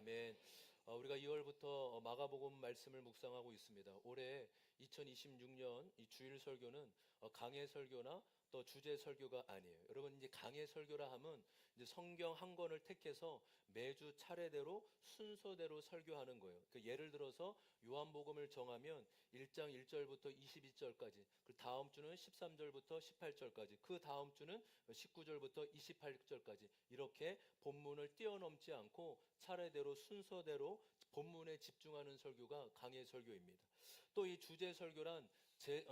아멘. 우리가 2월부터 마가복음 말씀을 묵상하고 있습니다. 올해 2026년 이 주일 설교는 강해 설교나 또 주제 설교가 아니에요. 여러분, 이제 강해 설교라 하면 이제 성경 한 권을 택해서 매주 차례대로 순서대로 설교하는 거예요. 예를 들어서 요한복음을 정하면 1장 1절부터 22절까지, 그 다음 주는 13절부터 18절까지, 그 다음 주는 19절부터 28절까지 이렇게 본문을 뛰어넘지 않고 차례대로 순서대로 본문에 집중하는 설교가 강해 설교입니다. 또 이 주제 설교란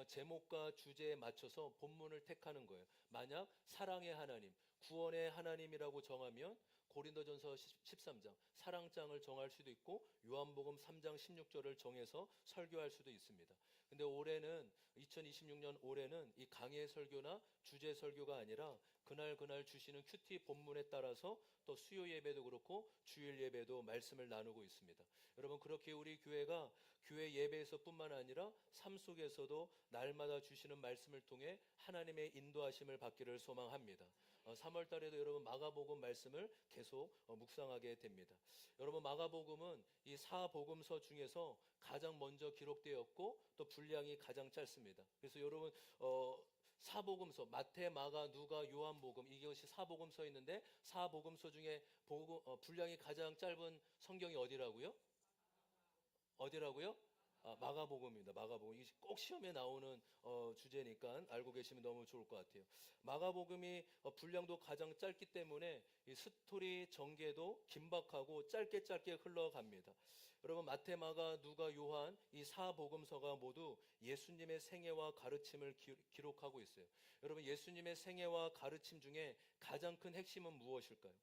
제목과 주제에 맞춰서 본문을 택하는 거예요. 만약 사랑의 하나님, 구원의 하나님이라고 정하면 고린도전서 13장 사랑장을 정할 수도 있고 요한복음 3장 16절을 정해서 설교할 수도 있습니다. 근데 올해는 2026년 올해는 이 강해 설교나 주제 설교가 아니라 그날 주시는 큐티 본문에 따라서 또 수요 예배도 그렇고 주일 예배도 말씀을 나누고 있습니다. 여러분, 그렇게 우리 교회가 교회 예배에서뿐만 아니라 삶 속에서도 날마다 주시는 말씀을 통해 하나님의 인도하심을 받기를 소망합니다. 3월 달에도 여러분 마가복음 말씀을 계속 묵상하게 됩니다. 여러분, 마가복음은 이 사복음서 중에서 가장 먼저 기록되었고 또 분량이 가장 짧습니다. 그래서 여러분 사복음서 마태, 마가, 누가, 요한복음 이것이 사복음서 있는데 사복음서 중에 분량이 가장 짧은 성경이 어디라고요? 마가복음입니다. 마가복음. 이게 꼭 시험에 나오는 주제니까 알고 계시면 너무 좋을 것 같아요. 마가복음이 분량도 가장 짧기 때문에 이 스토리 전개도 긴박하고 짧게 흘러갑니다. 여러분, 마태, 마가, 누가, 요한 이 사복음서가 모두 예수님의 생애와 가르침을 기록하고 있어요. 여러분, 예수님의 생애와 가르침 중에 가장 큰 핵심은 무엇일까요?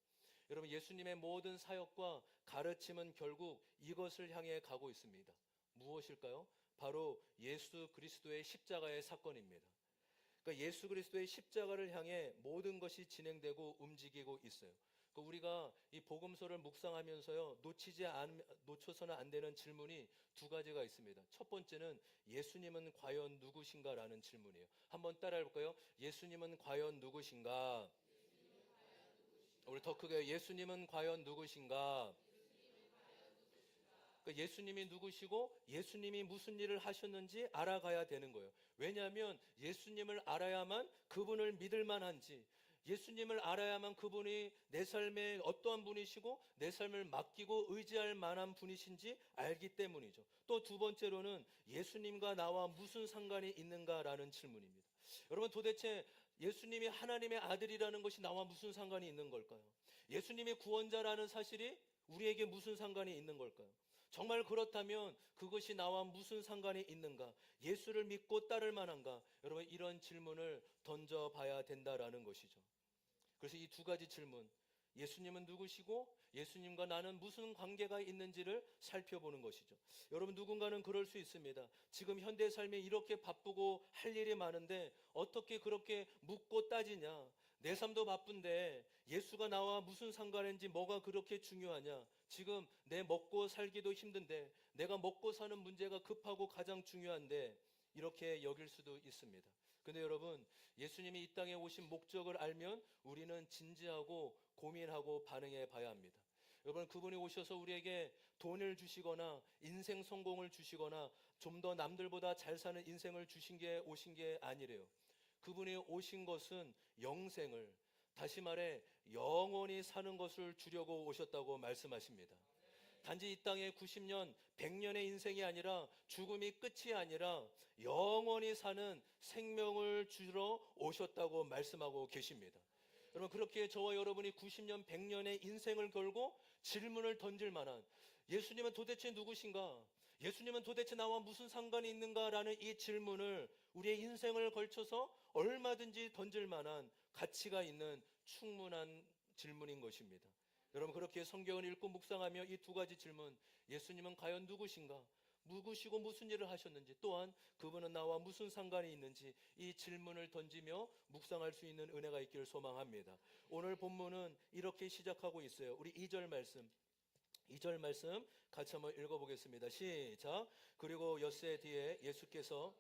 여러분, 예수님의 모든 사역과 가르침은 결국 이것을 향해 가고 있습니다. 무엇일까요? 바로 예수 그리스도의 십자가의 사건입니다. 그러니까 예수 그리스도의 십자가를 향해 모든 것이 진행되고 움직이고 있어요. 그러니까 우리가 이 복음서를 묵상하면서요, 놓쳐서는 안 되는 질문이 두 가지가 있습니다. 첫 번째는 예수님은 과연 누구신가라는 질문이에요. 한번 따라해 볼까요? 예수님은 과연 누구신가? 우리 더 크게, 예수님은 과연 누구신가? 그러니까 예수님이 누구시고 예수님이 무슨 일을 하셨는지 알아가야 되는 거예요. 왜냐하면 예수님을 알아야만 그분을 믿을 만한지, 예수님을 알아야만 그분이 내 삶에 어떠한 분이시고 내 삶을 맡기고 의지할 만한 분이신지 알기 때문이죠. 또 두 번째로는 예수님과 나와 무슨 상관이 있는가라는 질문입니다. 여러분, 도대체 예수님이 하나님의 아들이라는 것이 나와 무슨 상관이 있는 걸까요? 예수님이 구원자라는 사실이 우리에게 무슨 상관이 있는 걸까요? 정말 그렇다면 그것이 나와 무슨 상관이 있는가? 예수를 믿고 따를 만한가? 여러분, 이런 질문을 던져봐야 된다라는 것이죠. 그래서 이 두 가지 질문, 예수님은 누구시고 예수님과 나는 무슨 관계가 있는지를 살펴보는 것이죠. 여러분, 누군가는 그럴 수 있습니다. 지금 현대 삶에 이렇게 바쁘고 할 일이 많은데 어떻게 그렇게 묻고 따지냐? 내 삶도 바쁜데 예수가 나와 무슨 상관인지 뭐가 그렇게 중요하냐? 지금 내 먹고 살기도 힘든데, 내가 먹고 사는 문제가 급하고 가장 중요한데, 이렇게 여길 수도 있습니다. 근데 여러분, 예수님이 이 땅에 오신 목적을 알면 우리는 진지하고 고민하고 반응해 봐야 합니다. 여러분, 그분이 오셔서 우리에게 돈을 주시거나 인생 성공을 주시거나 좀 더 남들보다 잘 사는 인생을 오신 게 아니래요. 그분이 오신 것은 영생을, 다시 말해 영원히 사는 것을 주려고 오셨다고 말씀하십니다. 단지 이 땅에 90년, 100년의 인생이 아니라, 죽음이 끝이 아니라 영원히 사는 생명을 주러 오셨다고 말씀하고 계십니다. 여러분, 그렇게 저와 여러분이 90년, 100년의 인생을 걸고 질문을 던질 만한, 예수님은 도대체 누구신가? 예수님은 도대체 나와 무슨 상관이 있는가라는 이 질문을 우리의 인생을 걸쳐서 얼마든지 던질 만한 가치가 있는 충분한 질문인 것입니다. 여러분, 그렇게 성경을 읽고 묵상하며 이 두 가지 질문, 예수님은 과연 누구신가? 누구시고 무슨 일을 하셨는지, 또한 그분은 나와 무슨 상관이 있는지, 이 질문을 던지며 묵상할 수 있는 은혜가 있기를 소망합니다. 오늘 본문은 이렇게 시작하고 있어요. 우리 2절 말씀 같이 한번 읽어보겠습니다. 시작. 그리고 엿새 뒤에 예수께서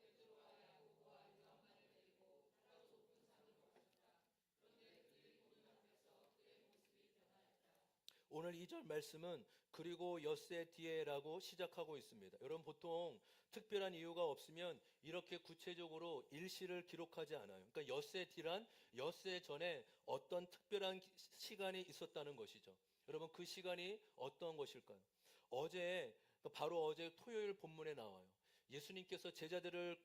오늘 2절 말씀은 그리고 엿새 뒤에라고 시작하고 있습니다. 여러분 보통 특별한 이유가 없으면 이렇게 구체적으로 일시를 기록하지 않아요. 그러니까 엿새 뒤란 엿새 전에 어떤 특별한 시간이 있었다는 것이죠. 여러분 그 시간이 어떤 것일까요? 바로 어제 토요일 본문에 나와요. 예수님께서 제자들을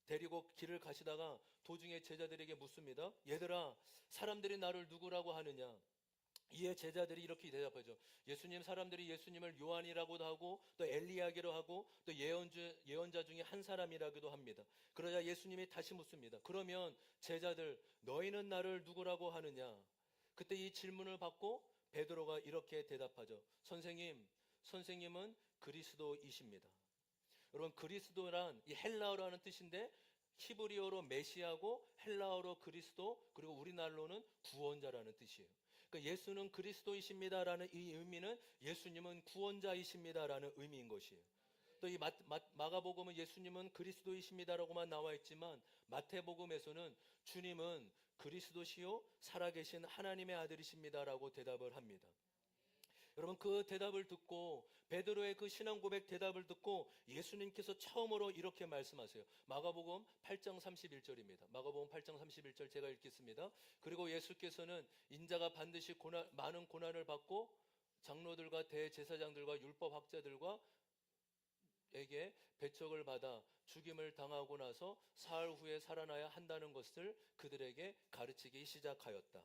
데리고 길을 가시다가 도중에 제자들에게 묻습니다. 얘들아, 사람들이 나를 누구라고 하느냐? 이에 제자들이 이렇게 대답하죠. 사람들이 예수님을 요한이라고도 하고 또 엘리야기로 하고 또 예언자 중에 한 사람이라고도 합니다. 그러자 예수님이 다시 묻습니다. 그러면 제자들, 너희는 나를 누구라고 하느냐? 그때 이 질문을 받고 베드로가 이렇게 대답하죠. 선생님은 그리스도이십니다. 여러분 그리스도란 이 헬라어라는 뜻인데 히브리어로 메시아고 헬라어로 그리스도 그리고 우리말로는 구원자라는 뜻이에요. 그러니까 예수는 그리스도이십니다라는 이 의미는 예수님은 구원자이십니다라는 의미인 것이에요. 또 이 마가복음은 예수님은 그리스도이십니다라고만 나와 있지만 마태복음에서는 주님은 그리스도시요 살아계신 하나님의 아들이십니다라고 대답을 합니다. 여러분 그 대답을 듣고 베드로의 그 신앙 고백 대답을 듣고 예수님께서 처음으로 이렇게 말씀하세요. 마가복음 8장 31절입니다. 마가복음 8장 31절 제가 읽겠습니다. 그리고 예수께서는 인자가 반드시 많은 고난을 받고 장로들과 대제사장들과 율법학자들과 에게 배척을 받아 죽임을 당하고 나서 사흘 후에 살아나야 한다는 것을 그들에게 가르치기 시작하였다.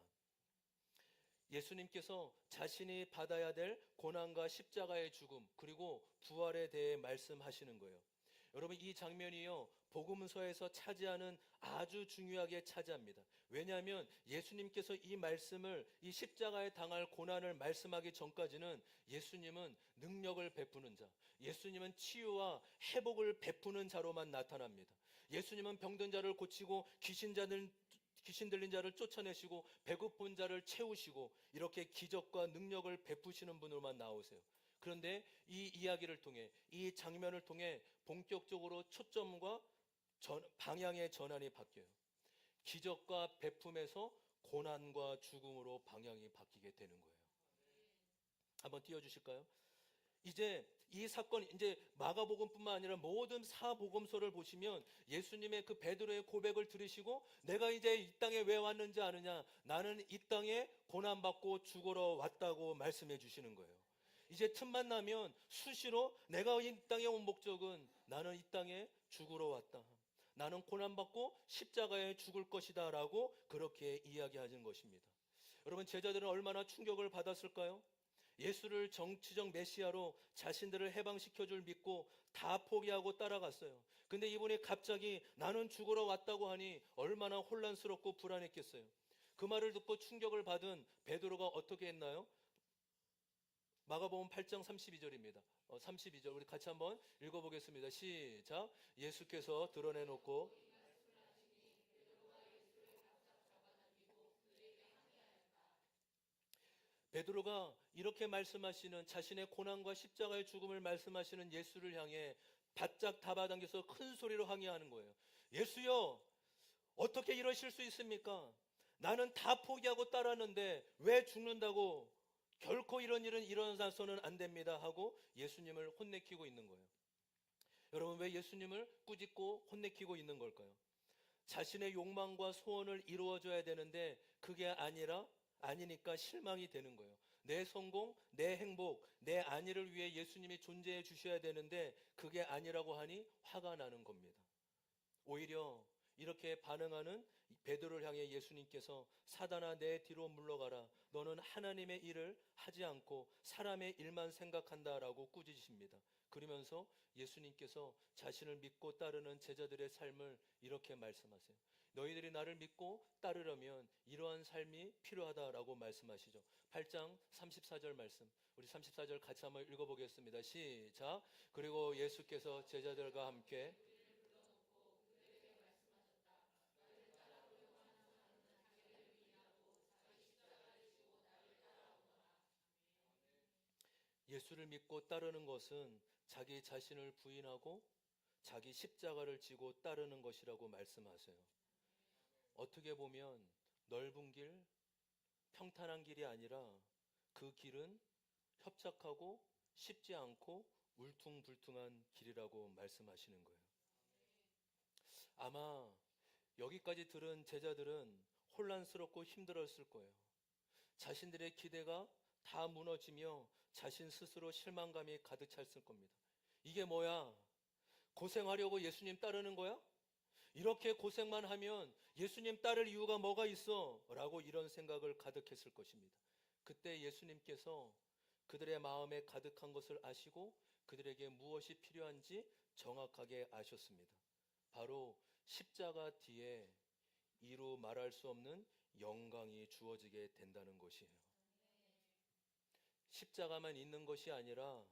예수님께서 자신이 받아야 될 고난과 십자가의 죽음 그리고 부활에 대해 말씀하시는 거예요. 여러분 이 장면이요 복음서에서 차지하는 아주 중요하게 차지합니다. 왜냐하면 예수님께서 이 말씀을 이 십자가에 당할 고난을 말씀하기 전까지는 예수님은 능력을 베푸는 자, 예수님은 치유와 회복을 베푸는 자로만 나타납니다. 예수님은 병든 자를 고치고 귀신 들린 자를 쫓아내시고 배고픈 자를 채우시고 이렇게 기적과 능력을 베푸시는 분으로만 나오세요. 그런데 이 이야기를 통해 이 장면을 통해 본격적으로 초점과 방향의 전환이 바뀌어요. 기적과 베품에서 고난과 죽음으로 방향이 바뀌게 되는 거예요. 한번 띄워주실까요? 이제 이 사건이 이제 마가복음뿐만 아니라 모든 사복음서를 보시면 예수님의 그 베드로의 고백을 들으시고 내가 이제 이 땅에 왜 왔는지 아느냐? 나는 이 땅에 고난받고 죽으러 왔다고 말씀해 주시는 거예요. 이제 틈만 나면 수시로 내가 이 땅에 온 목적은 나는 이 땅에 죽으러 왔다. 나는 고난받고 십자가에 죽을 것이다 라고 그렇게 이야기하는 것입니다. 여러분 제자들은 얼마나 충격을 받았을까요? 예수를 정치적 메시아로 자신들을 해방시켜 줄 믿고 다 포기하고 따라갔어요. 근데 이분이 갑자기 나는 죽으러 왔다고 하니 얼마나 혼란스럽고 불안했겠어요. 그 말을 듣고 충격을 받은 베드로가 어떻게 했나요? 마가복음 8장 32절입니다. 32절 우리 같이 한번 읽어보겠습니다. 시작. 예수께서 드러내놓고 베드로가 이렇게 말씀하시는 자신의 고난과 십자가의 죽음을 말씀하시는 예수를 향해 바짝 잡아당겨서 큰 소리로 항의하는 거예요. 예수여, 어떻게 이러실 수 있습니까? 나는 다 포기하고 따랐는데 왜 죽는다고? 결코 이런 일은 일어나서는 안 됩니다 하고 예수님을 혼내키고 있는 거예요. 여러분 왜 예수님을 꾸짖고 혼내키고 있는 걸까요? 자신의 욕망과 소원을 이루어줘야 되는데 그게 아니니까 실망이 되는 거예요. 내 성공, 내 행복, 내 안위를 위해 예수님이 존재해 주셔야 되는데 그게 아니라고 하니 화가 나는 겁니다. 오히려 이렇게 반응하는 베드로를 향해 예수님께서 사단아 내 뒤로 물러가라. 너는 하나님의 일을 하지 않고 사람의 일만 생각한다라고 꾸짖으십니다. 그러면서 예수님께서 자신을 믿고 따르는 제자들의 삶을 이렇게 말씀하세요. 너희들이 나를 믿고 따르려면 이러한 삶이 필요하다라고 말씀하시죠. 8장 34절 말씀 우리 34절 같이 한번 읽어보겠습니다. 시작. 그리고 예수께서 제자들과 함께 예수를 믿고 따르는 것은 자기 자신을 부인하고 자기 십자가를 지고 따르는 것이라고 말씀하세요. 어떻게 보면 넓은 길, 평탄한 길이 아니라 그 길은 협착하고 쉽지 않고 울퉁불퉁한 길이라고 말씀하시는 거예요. 아마 여기까지 들은 제자들은 혼란스럽고 힘들었을 거예요. 자신들의 기대가 다 무너지며 자신 스스로 실망감이 가득 찼을 겁니다. 이게 뭐야? 고생하려고 예수님 따르는 거야? 이렇게 고생만 하면 예수님 따를 이유가 뭐가 있어? 라고 이런 생각을 가득했을 것입니다. 그때 예수님께서 그들의 마음에 가득한 것을 아시고 그들에게 무엇이 필요한지 정확하게 아셨습니다. 바로 십자가 뒤에 이루 말할 수 없는 영광이 주어지게 된다는 것이에요. 십자가만 있는 것이 아니라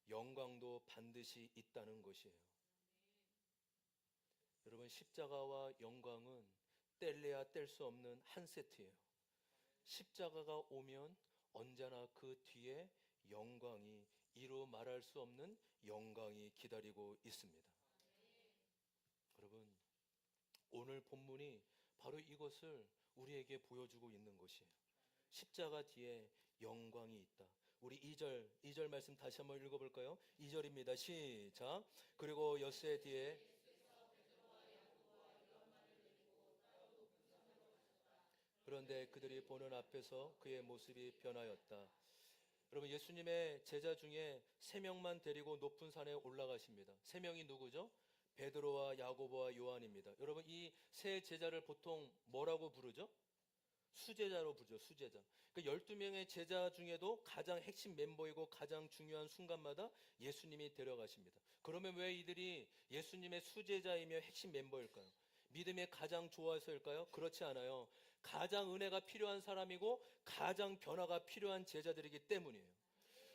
영광도 반드시 있다는 것이에요. 여러분, 십자가와 영광은 뗄래야 뗄 수 없는 한 세트예요. 십자가가 오면 언제나 그 뒤에 영광이, 이루 말할 수 없는 영광이 기다리고 있습니다. 여러분, 오늘 본문이 바로 이것을 우리에게 보여주고 있는 것이에요. 십자가 뒤에 영광이 있다. 우리 2절 말씀 다시 한번 읽어볼까요? 2절입니다. 시작. 그리고 엿새 뒤에 그런데 그들이 보는 앞에서 그의 모습이 변하였다. 여러분, 예수님의 제자 중에 3명만 데리고 높은 산에 올라가십니다. 3명이 누구죠? 베드로와 야고보와 요한입니다. 여러분, 이 세 제자를 보통 뭐라고 부르죠? 수제자로 부르죠. 수제자. 그러니까 12명의 제자 중에도 가장 핵심 멤버이고 가장 중요한 순간마다 예수님이 데려가십니다. 그러면 왜 이들이 예수님의 수제자이며 핵심 멤버일까요? 믿음에 가장 좋아서일까요? 그렇지 않아요. 가장 은혜가 필요한 사람이고 가장 변화가 필요한 제자들이기 때문이에요.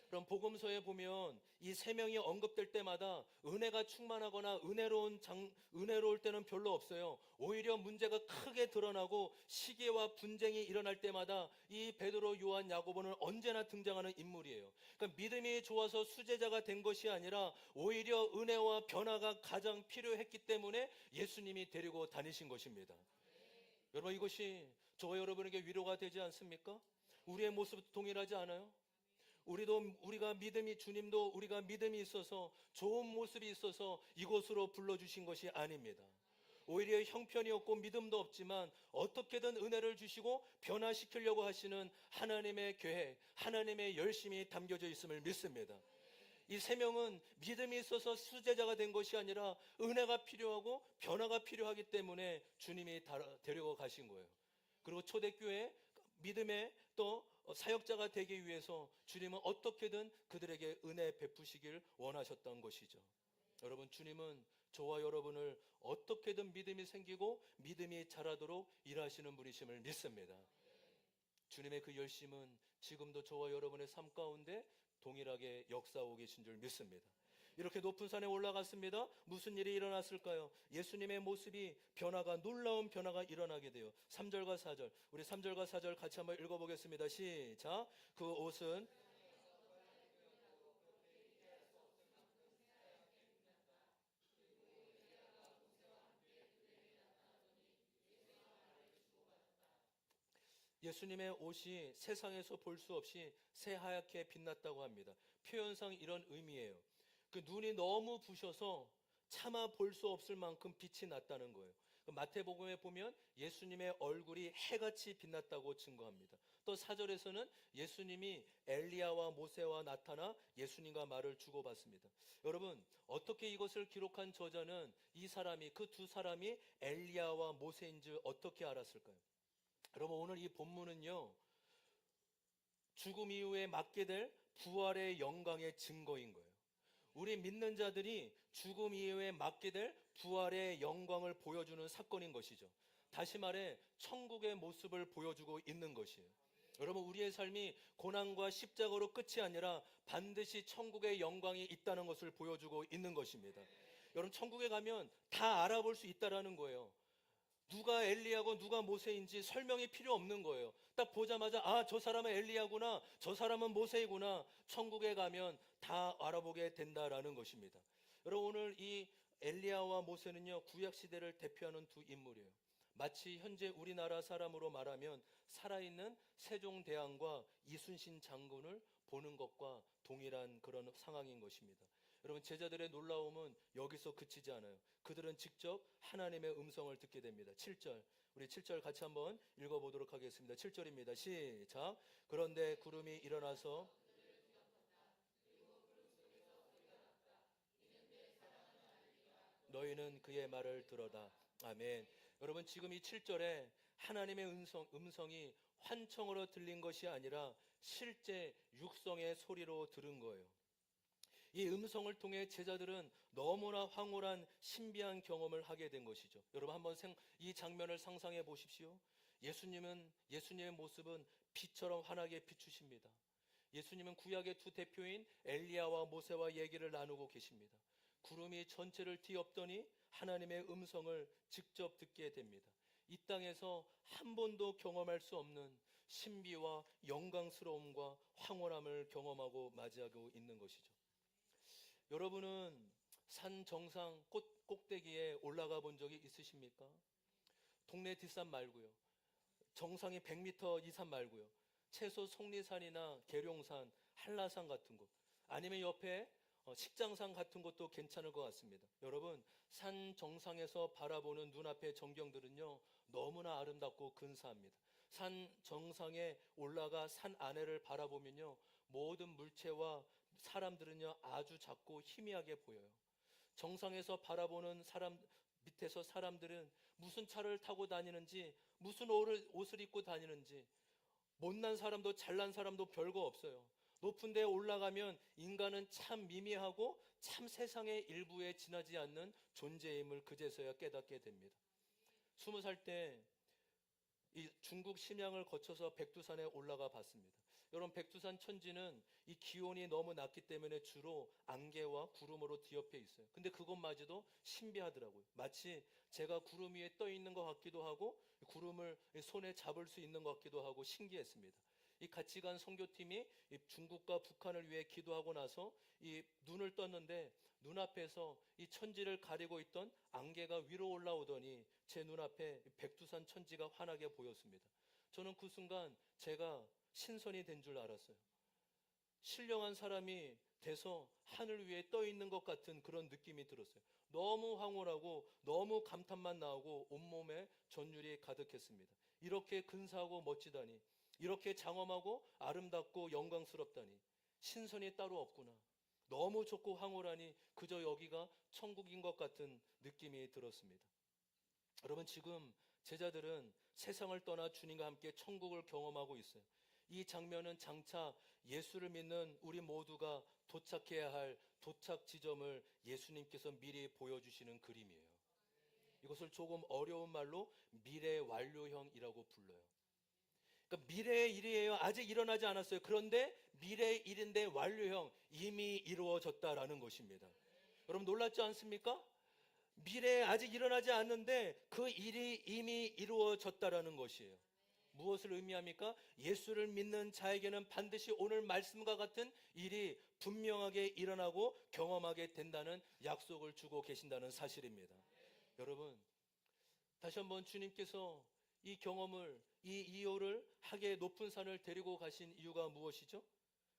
그럼 복음서에 보면 이 3명이 언급될 때마다 은혜가 충만하거나 은혜로울 때는 별로 없어요. 오히려 문제가 크게 드러나고 시기와 분쟁이 일어날 때마다 이 베드로, 요한, 야고보는 언제나 등장하는 인물이에요. 그러니까 믿음이 좋아서 수제자가 된 것이 아니라 오히려 은혜와 변화가 가장 필요했기 때문에 예수님이 데리고 다니신 것입니다. 여러분, 이것이 저와 여러분에게 위로가 되지 않습니까? 우리의 모습도 동일하지 않아요? 주님도 우리가 믿음이 있어서 좋은 모습이 있어서 이곳으로 불러주신 것이 아닙니다. 오히려 형편이 없고 믿음도 없지만 어떻게든 은혜를 주시고 변화시키려고 하시는 하나님의 계획, 하나님의 열심이 담겨져 있음을 믿습니다. 이 3명은 믿음이 있어서 수제자가 된 것이 아니라 은혜가 필요하고 변화가 필요하기 때문에 주님이 데리고 가신 거예요. 그리고 초대교회 믿음의 또 사역자가 되기 위해서 주님은 어떻게든 그들에게 은혜 베푸시길 원하셨던 것이죠. 여러분, 주님은 저와 여러분을 어떻게든 믿음이 생기고 믿음이 자라도록 일하시는 분이심을 믿습니다. 주님의 그 열심은 지금도 저와 여러분의 삶 가운데 동일하게 역사하고 계신 줄 믿습니다. 이렇게 높은 산에 올라갔습니다. 무슨 일이 일어났을까요? 예수님의 모습이 놀라운 변화가 일어나게 돼요. 3절과 4절. 우리 3절과 4절 같이 한번 읽어보겠습니다. 시작. 그 옷은 예수님의 옷이 세상에서 볼 수 없이 새하얗게 빛났다고 합니다. 표현상 이런 의미예요. 그 눈이 너무 부셔서 차마 볼 수 없을 만큼 빛이 났다는 거예요. 마태복음에 보면 예수님의 얼굴이 해같이 빛났다고 증거합니다. 또 4절에서는 예수님이 엘리야와 모세와 나타나 예수님과 말을 주고받습니다. 여러분, 어떻게 이것을 기록한 저자는 그 두 사람이 엘리야와 모세인지 어떻게 알았을까요? 여러분, 오늘 이 본문은요, 죽음 이후에 맞게 될 부활의 영광의 증거인 거예요. 우리 믿는 자들이 죽음 이후에 맞게 될 부활의 영광을 보여주는 사건인 것이죠. 다시 말해 천국의 모습을 보여주고 있는 것이에요. 여러분, 우리의 삶이 고난과 십자가로 끝이 아니라 반드시 천국의 영광이 있다는 것을 보여주고 있는 것입니다. 여러분, 천국에 가면 다 알아볼 수 있다는 거예요. 누가 엘리야고 누가 모세인지 설명이 필요 없는 거예요. 딱 보자마자 저 사람은 엘리야구나, 저 사람은 모세이구나. 천국에 가면 다 알아보게 된다라는 것입니다. 여러분, 오늘 이 엘리야와 모세는요, 구약 시대를 대표하는 두 인물이에요. 마치 현재 우리나라 사람으로 말하면 살아있는 세종대왕과 이순신 장군을 보는 것과 동일한 그런 상황인 것입니다. 여러분, 제자들의 놀라움은 여기서 그치지 않아요. 그들은 직접 하나님의 음성을 듣게 됩니다. 7절, 우리 7절 같이 한번 읽어보도록 하겠습니다. 7절입니다. 시작. 그런데 구름이 일어나서 너희는 그의 말을 들어다. 아멘. 여러분, 지금 이 7절에 하나님의 음성이 환청으로 들린 것이 아니라 실제 육성의 소리로 들은 거예요. 이 음성을 통해 제자들은 너무나 황홀한 신비한 경험을 하게 된 것이죠. 여러분, 한번 이 장면을 상상해 보십시오. 예수님의 모습은 빛처럼 환하게 비추십니다. 예수님은 구약의 두 대표인 엘리야와 모세와 얘기를 나누고 계십니다. 구름이 전체를 뒤엎더니 하나님의 음성을 직접 듣게 됩니다. 이 땅에서 한 번도 경험할 수 없는 신비와 영광스러움과 황홀함을 경험하고 맞이하고 있는 것이죠. 여러분은 산 정상 꼭대기에 올라가 본 적이 있으십니까? 동네 뒷산 말고요. 정상이 100m 이상 말고요. 최소 속리산이나 계룡산, 한라산 같은 곳, 아니면 옆에 식장산 같은 것도 괜찮을 것 같습니다. 여러분, 산 정상에서 바라보는 눈앞의 전경들은요, 너무나 아름답고 근사합니다. 산 정상에 올라가 산 아래를 바라보면요, 모든 물체와 사람들은요, 아주 작고 희미하게 보여요. 정상에서 바라보는 밑에서 사람들은 무슨 차를 타고 다니는지, 무슨 옷을 입고 다니는지, 못난 사람도 잘난 사람도 별거 없어요. 높은 데에 올라가면 인간은 참 미미하고 참 세상의 일부에 지나지 않는 존재임을 그제서야 깨닫게 됩니다. 20살 때 이 중국 심양을 거쳐서 백두산에 올라가 봤습니다. 여러분, 백두산 천지는 이 기온이 너무 낮기 때문에 주로 안개와 구름으로 뒤엎여 있어요. 근데 그것마저도 신비하더라고요. 마치 제가 구름 위에 떠 있는 것 같기도 하고 구름을 손에 잡을 수 있는 것 같기도 하고 신기했습니다. 이 같이 간 선교팀이 이 중국과 북한을 위해 기도하고 나서 이 눈을 떴는데 눈앞에서 이 천지를 가리고 있던 안개가 위로 올라오더니 제 눈앞에 백두산 천지가 환하게 보였습니다. 저는 그 순간 제가 신선이 된 줄 알았어요. 신령한 사람이 돼서 하늘 위에 떠 있는 것 같은 그런 느낌이 들었어요. 너무 황홀하고 너무 감탄만 나오고 온몸에 전율이 가득했습니다. 이렇게 근사하고 멋지다니, 이렇게 장엄하고 아름답고 영광스럽다니, 신선이 따로 없구나. 너무 좋고 황홀하니 그저 여기가 천국인 것 같은 느낌이 들었습니다. 여러분, 지금 제자들은 세상을 떠나 주님과 함께 천국을 경험하고 있어요. 이 장면은 장차 예수를 믿는 우리 모두가 도착해야 할 도착 지점을 예수님께서 미리 보여주시는 그림이에요. 이것을 조금 어려운 말로 미래 완료형이라고 불러요. 그러니까 미래의 일이에요. 아직 일어나지 않았어요. 그런데 미래의 일인데 완료형, 이미 이루어졌다라는 것입니다. 여러분, 놀랍지 않습니까? 미래에 아직 일어나지 않는데 그 일이 이미 이루어졌다라는 것이에요. 무엇을 의미합니까? 예수를 믿는 자에게는 반드시 오늘 말씀과 같은 일이 분명하게 일어나고 경험하게 된다는 약속을 주고 계신다는 사실입니다. 여러분, 다시 한번 주님께서 이 경험을, 이 이유를 하게 높은 산을 데리고 가신 이유가 무엇이죠?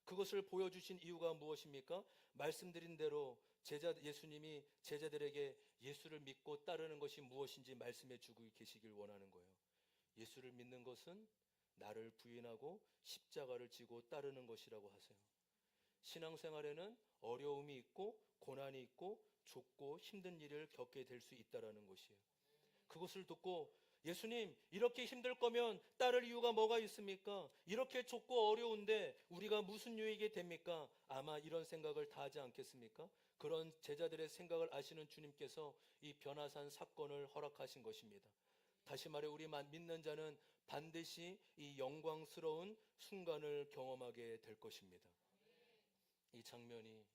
그것을 보여주신 이유가 무엇입니까? 말씀드린 대로 예수님이 제자들에게 예수를 믿고 따르는 것이 무엇인지 말씀해 주고 계시길 원하는 거예요. 예수를 믿는 것은 나를 부인하고 십자가를 지고 따르는 것이라고 하세요. 신앙생활에는 어려움이 있고 고난이 있고 좁고 힘든 일을 겪게 될 수 있다는 것이에요. 그것을 듣고 예수님, 이렇게 힘들 거면 따를 이유가 뭐가 있습니까? 이렇게 좁고 어려운데 우리가 무슨 유익이 됩니까? 아마 이런 생각을 다 하지 않겠습니까? 그런 제자들의 생각을 아시는 주님께서 이 변화산 사건을 허락하신 것입니다. 다시 말해 우리 믿는 자는 반드시 이 영광스러운 순간을 경험하게 될 것입니다. 이 장면이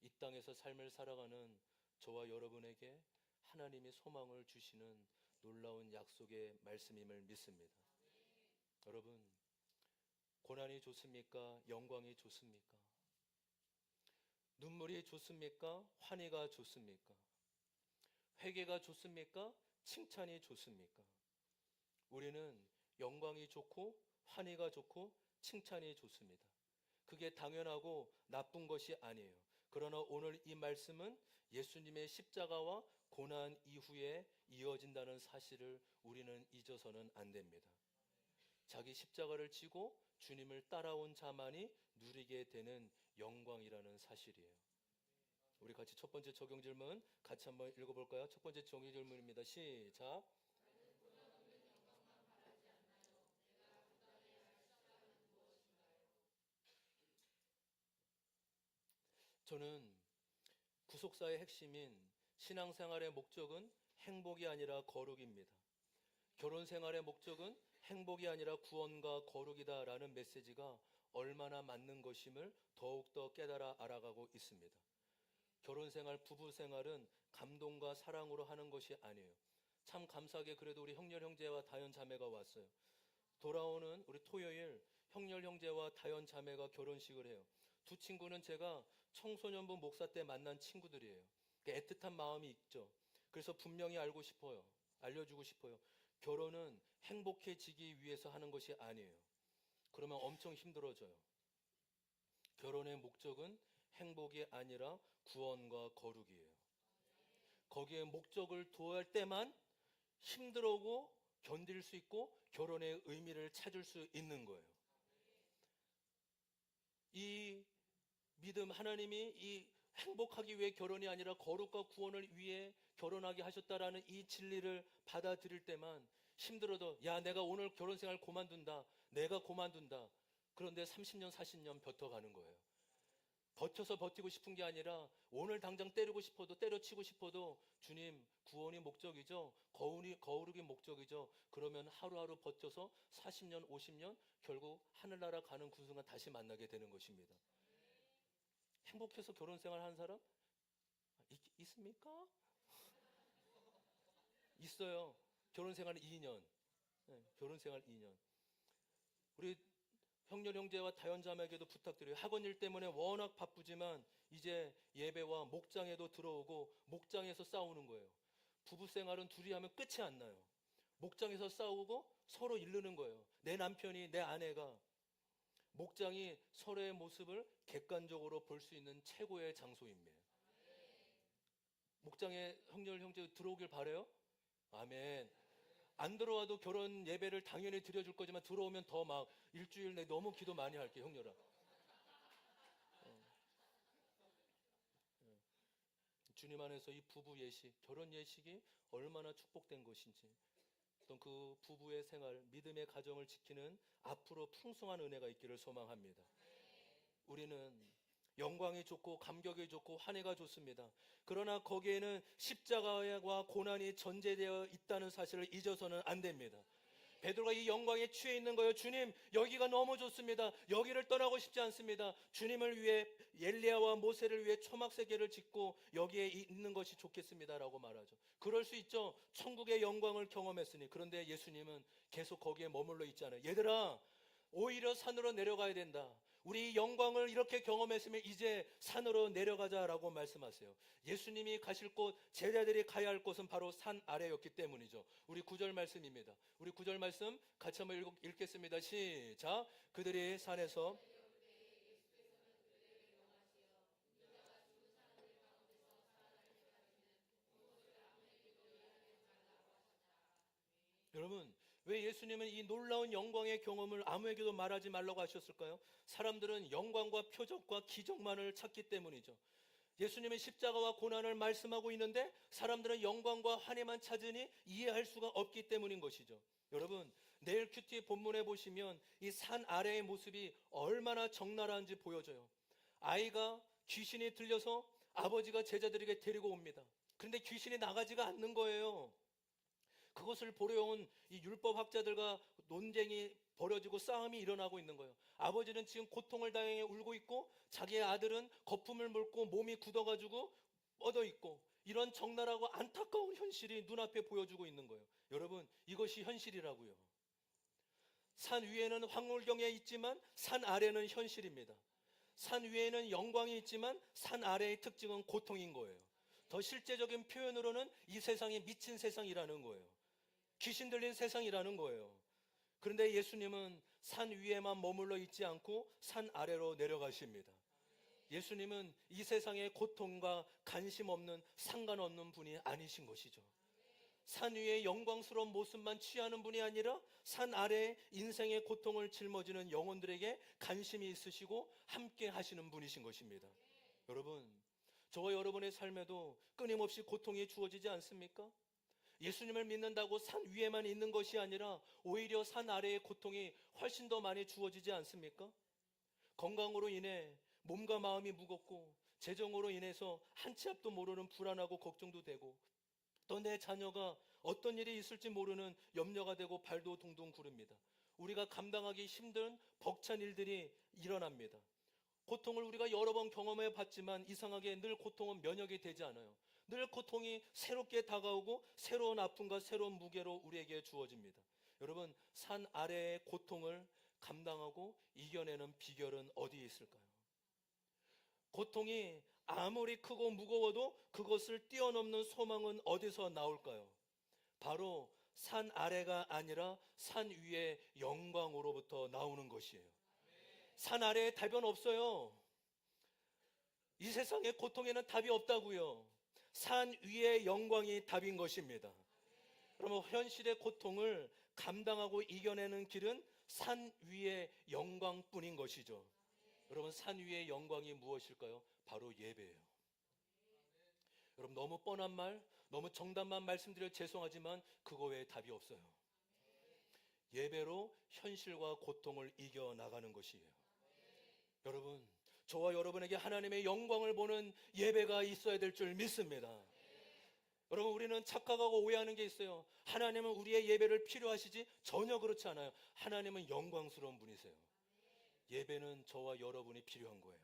이 땅에서 삶을 살아가는 저와 여러분에게 하나님이 소망을 주시는 놀라운 약속의 말씀임을 믿습니다. 여러분, 고난이 좋습니까? 영광이 좋습니까? 눈물이 좋습니까? 환희가 좋습니까? 회개가 좋습니까? 칭찬이 좋습니까? 우리는 영광이 좋고 환희가 좋고 칭찬이 좋습니다. 그게 당연하고 나쁜 것이 아니에요. 그러나 오늘 이 말씀은 예수님의 십자가와 고난 이후에 이어진다는 사실을 우리는 잊어서는 안 됩니다. 자기 십자가를 지고 주님을 따라온 자만이 누리게 되는 영광이라는 사실이에요. 우리 같이 첫 번째 적용 질문 같이 한번 읽어볼까요? 첫 번째 적용 질문입니다. 시작. 저는 구속사의 핵심인 신앙생활의 목적은 행복이 아니라 거룩입니다. 결혼 생활의 목적은 행복이 아니라 구원과 거룩이다라는 메시지가 얼마나 맞는 것임을 더욱더 깨달아 알아가고 있습니다. 결혼 생활, 부부 생활은 감동과 사랑으로 하는 것이 아니에요. 참 감사하게 그래도 우리 형렬 형제와 다연 자매가 왔어요. 돌아오는 우리 토요일 형렬 형제와 다연 자매가 결혼식을 해요. 두 친구는 제가 청소년부 목사 때 만난 친구들이에요. 애틋한 마음이 있죠. 그래서 분명히 알려주고 싶어요. 결혼은 행복해지기 위해서 하는 것이 아니에요. 그러면 엄청 힘들어져요. 결혼의 목적은 행복이 아니라 구원과 거룩이에요. 거기에 목적을 도할 때만 힘들고 견딜 수 있고 결혼의 의미를 찾을 수 있는 거예요. 이 믿음, 하나님이 이 행복하기 위해 결혼이 아니라 거룩과 구원을 위해 결혼하게 하셨다라는 이 진리를 받아들일 때만 힘들어도 야, 내가 오늘 결혼 생활 그만둔다. 내가 그만둔다. 그런데 30년, 40년 버텨가는 거예요. 버텨서 버티고 싶은 게 아니라 오늘 당장 때리고 싶어도 때려치고 싶어도 주님 구원이 목적이죠. 거룩이 목적이죠. 그러면 하루하루 버텨서 40년, 50년 결국 하늘나라 가는 그 순간 다시 만나게 되는 것입니다. 행복해서 결혼 생활 하는 사람 있습니까? 있어요. 결혼 생활 2년. 네, 결혼 생활 2년. 우리 형렬 형제와 다연자매에게도 부탁드려요. 학원 일 때문에 워낙 바쁘지만 이제 예배와 목장에도 들어오고 목장에서 싸우는 거예요. 부부 생활은 둘이 하면 끝이 안 나요. 목장에서 싸우고 서로 이르는 거예요. 내 남편이, 내 아내가. 목장이 서로의 모습을 객관적으로 볼 수 있는 최고의 장소입니다. 목장에 형렬 형제 들어오길 바라요? 아멘. 안 들어와도 결혼 예배를 당연히 드려줄 거지만 들어오면 더 막 일주일 내 너무 기도 많이 할게, 형렬아. 주님 안에서 이 부부 예식, 결혼 예식이 얼마나 축복된 것인지, 어떤 그 부부의 생활, 믿음의 가정을 지키는 앞으로 풍성한 은혜가 있기를 소망합니다. 우리는 영광이 좋고 감격이 좋고 환희가 좋습니다. 그러나 거기에는 십자가와 고난이 전제되어 있다는 사실을 잊어서는 안 됩니다. 베드로가 이 영광에 취해 있는 거예요. 주님, 여기가 너무 좋습니다. 여기를 떠나고 싶지 않습니다. 주님을 위해 엘리야와 모세를 위해 초막세계를 짓고 여기에 있는 것이 좋겠습니다라고 말하죠. 그럴 수 있죠. 천국의 영광을 경험했으니. 그런데 예수님은 계속 거기에 머물러 있잖아요. 얘들아, 오히려 산으로 내려가야 된다. 우리 영광을 이렇게 경험했으면 이제 산으로 내려가자라고 말씀하세요. 예수님이 가실 곳, 제자들이 가야 할 곳은 바로 산 아래였기 때문이죠. 우리 9절 말씀입니다. 우리 9절 말씀 같이 한번 읽겠습니다. 시작. 그들이 산에서 여러분, 왜 예수님은 이 놀라운 영광의 경험을 아무에게도 말하지 말라고 하셨을까요? 사람들은 영광과 표적과 기적만을 찾기 때문이죠. 예수님의 십자가와 고난을 말씀하고 있는데 사람들은 영광과 환희만 찾으니 이해할 수가 없기 때문인 것이죠. 여러분, 내일 큐티 본문에 보시면 이 산 아래의 모습이 얼마나 적나라한지 보여져요. 아이가 귀신이 들려서 아버지가 제자들에게 데리고 옵니다. 그런데 귀신이 나가지가 않는 거예요. 그것을 보려 온 이 율법학자들과 논쟁이 벌어지고 싸움이 일어나고 있는 거예요. 아버지는 지금 고통을 당해 울고 있고 자기의 아들은 거품을 물고 몸이 굳어가지고 뻗어 있고 이런 적나라하고 안타까운 현실이 눈앞에 보여주고 있는 거예요. 여러분, 이것이 현실이라고요. 산 위에는 황홀경에 있지만 산 아래는 현실입니다. 산 위에는 영광이 있지만 산 아래의 특징은 고통인 거예요. 더 실제적인 표현으로는 이 세상이 미친 세상이라는 거예요. 귀신 들린 세상이라는 거예요. 그런데 예수님은 산 위에만 머물러 있지 않고 산 아래로 내려가십니다. 예수님은 이 세상의 고통과 관심 없는, 상관없는 분이 아니신 것이죠. 산 위의 영광스러운 모습만 취하는 분이 아니라 산 아래에 인생의 고통을 짊어지는 영혼들에게 관심이 있으시고 함께 하시는 분이신 것입니다. 여러분, 저와 여러분의 삶에도 끊임없이 고통이 주어지지 않습니까? 예수님을 믿는다고 산 위에만 있는 것이 아니라 오히려 산 아래의 고통이 훨씬 더 많이 주어지지 않습니까? 건강으로 인해 몸과 마음이 무겁고, 재정으로 인해서 한 치 앞도 모르는 불안하고 걱정도 되고, 또 내 자녀가 어떤 일이 있을지 모르는 염려가 되고 발도 둥둥 구릅니다. 우리가 감당하기 힘든 벅찬 일들이 일어납니다. 고통을 우리가 여러 번 경험해 봤지만 이상하게 늘 고통은 면역이 되지 않아요. 늘 고통이 새롭게 다가오고 새로운 아픔과 새로운 무게로 우리에게 주어집니다. 여러분, 산 아래의 고통을 감당하고 이겨내는 비결은 어디에 있을까요? 고통이 아무리 크고 무거워도 그것을 뛰어넘는 소망은 어디서 나올까요? 바로 산 아래가 아니라 산 위의 영광으로부터 나오는 것이에요. 산 아래에 답은 없어요. 이 세상의 고통에는 답이 없다고요. 산 위의 영광이 답인 것입니다. 그러면 현실의 고통을 감당하고 이겨내는 길은 산 위의 영광뿐인 것이죠. 여러분, 산 위의 영광이 무엇일까요? 바로 예배예요. 여러분, 너무 뻔한 말, 너무 정답만 말씀드려 죄송하지만 그거 외에 답이 없어요. 예배로 현실과 고통을 이겨나가는 것이에요. 여러분, 저와 여러분에게 하나님의 영광을 보는 예배가 있어야 될 줄 믿습니다. 여러분, 우리는 착각하고 오해하는 게 있어요. 하나님은 우리의 예배를 필요하시지? 전혀 그렇지 않아요. 하나님은 영광스러운 분이세요. 예배는 저와 여러분이 필요한 거예요.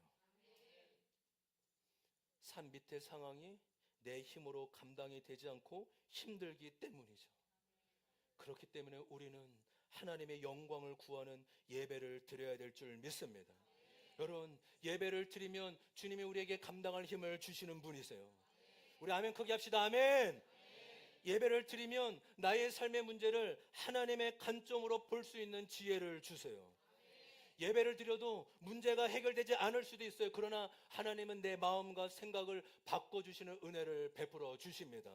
산 밑의 상황이 내 힘으로 감당이 되지 않고 힘들기 때문이죠. 그렇기 때문에 우리는 하나님의 영광을 구하는 예배를 드려야 될 줄 믿습니다. 여러분, 예배를 드리면 주님이 우리에게 감당할 힘을 주시는 분이세요. 우리 아멘 크게 합시다. 아멘. 예배를 드리면 나의 삶의 문제를 하나님의 관점으로 볼 수 있는 지혜를 주세요. 예배를 드려도 문제가 해결되지 않을 수도 있어요. 그러나 하나님은 내 마음과 생각을 바꿔주시는 은혜를 베풀어 주십니다.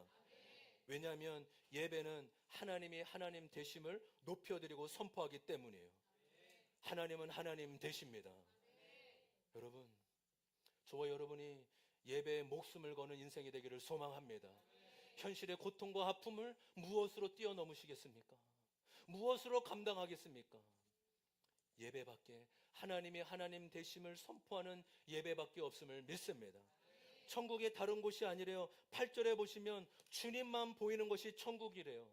왜냐하면 예배는 하나님이 하나님 되심을 높여드리고 선포하기 때문이에요. 하나님은 하나님 되십니다. 여러분, 저와 여러분이 예배에 목숨을 거는 인생이 되기를 소망합니다. 현실의 고통과 아픔을 무엇으로 뛰어넘으시겠습니까? 무엇으로 감당하겠습니까? 예배밖에, 하나님이 하나님 되심을 선포하는 예배밖에 없음을 믿습니다. 천국이 다른 곳이 아니래요. 8절에 보시면 주님만 보이는 것이 천국이래요.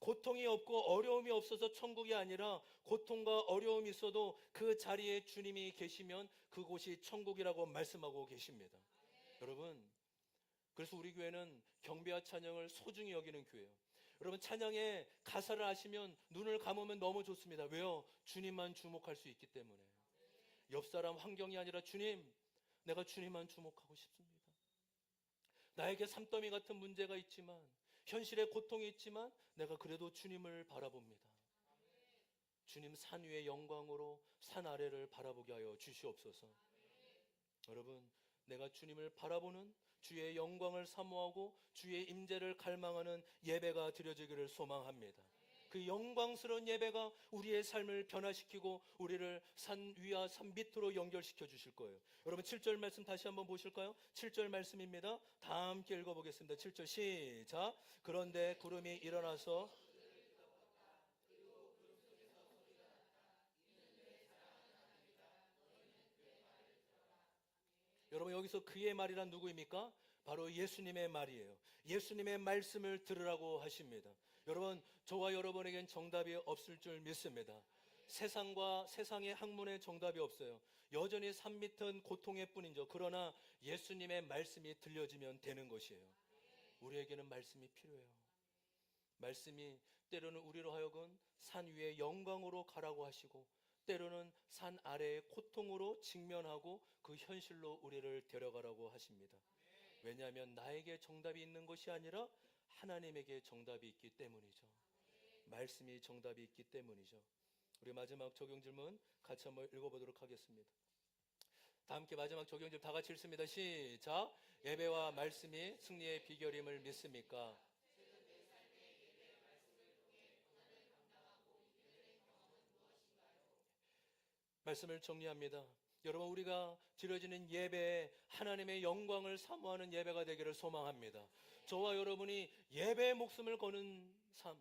고통이 없고 어려움이 없어서 천국이 아니라 고통과 어려움이 있어도 그 자리에 주님이 계시면 그곳이 천국이라고 말씀하고 계십니다. 여러분, 그래서 우리 교회는 경배와 찬양을 소중히 여기는 교회예요. 여러분, 찬양의 가사를 아시면 눈을 감으면 너무 좋습니다. 왜요? 주님만 주목할 수 있기 때문에. 옆 사람 환경이 아니라 주님, 내가 주님만 주목하고 싶습니다. 나에게 산더미 같은 문제가 있지만, 현실에 고통이 있지만 내가 그래도 주님을 바라봅니다. 주님, 산 위의 영광으로 산 아래를 바라보게 하여 주시옵소서. 여러분, 내가 주님을 바라보는, 주의 영광을 사모하고 주의 임재를 갈망하는 예배가 드려지기를 소망합니다. 그 영광스러운 예배가 우리의 삶을 변화시키고 우리를 산 위와 산 밑으로 연결시켜 주실 거예요. 여러분, 7절 말씀 다시 한번 보실까요? 7절 말씀입니다. 다 함께 읽어보겠습니다. 7절 시작. 그런데 구름이 일어나서 여러분, 여기서 그의 말이란 누구입니까? 바로 예수님의 말이에요. 예수님의 말씀을 들으라고 하십니다. 여러분, 저와 여러분에겐 정답이 없을 줄 믿습니다. 세상과 세상의 학문에 정답이 없어요. 여전히 산 밑은 고통의 뿐이죠. 그러나 예수님의 말씀이 들려지면 되는 것이에요. 우리에게는 말씀이 필요해요. 말씀이 때로는 우리로 하여금 산 위에 영광으로 가라고 하시고, 때로는 산 아래의 고통으로 직면하고 그 현실로 우리를 데려가라고 하십니다. 왜냐하면 나에게 정답이 있는 것이 아니라 하나님에게 정답이 있기 때문이죠. 말씀이 정답이 있기 때문이죠. 우리 마지막 적용 질문 같이 한번 읽어보도록 하겠습니다. 다 함께 마지막 적용 질문 다 같이 읽습니다. 시작. 예배와 말씀이 승리의 비결임을 믿습니까? 말씀을 정리합니다. 여러분, 우리가 드려지는 예배에 하나님의 영광을 사모하는 예배가 되기를 소망합니다. 저와 여러분이 예배의 목숨을 거는 삶,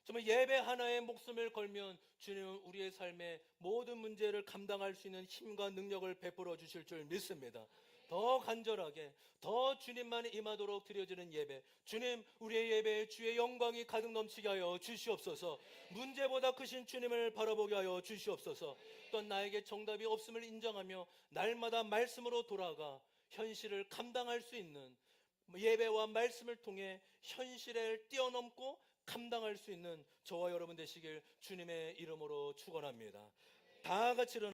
정말 예배 하나에 목숨을 걸면 주님은 우리의 삶의 모든 문제를 감당할 수 있는 힘과 능력을 베풀어 주실 줄 믿습니다. 더 간절하게, 더 주님만 임하도록 드려지는 예배, 주님, 우리의 예배에 주의 영광이 가득 넘치게 하여 주시옵소서. 문제보다 크신 주님을 바라보게 하여 주시옵소서. 또 나에게 정답이 없음을 인정하며 날마다 말씀으로 돌아가 현실을 감당할 수 있는, 예배와 말씀을 통해 현실을 뛰어넘고 감당할 수 있는 저와 여러분 되시길 주님의 이름으로 축원합니다. 다 같이 일어나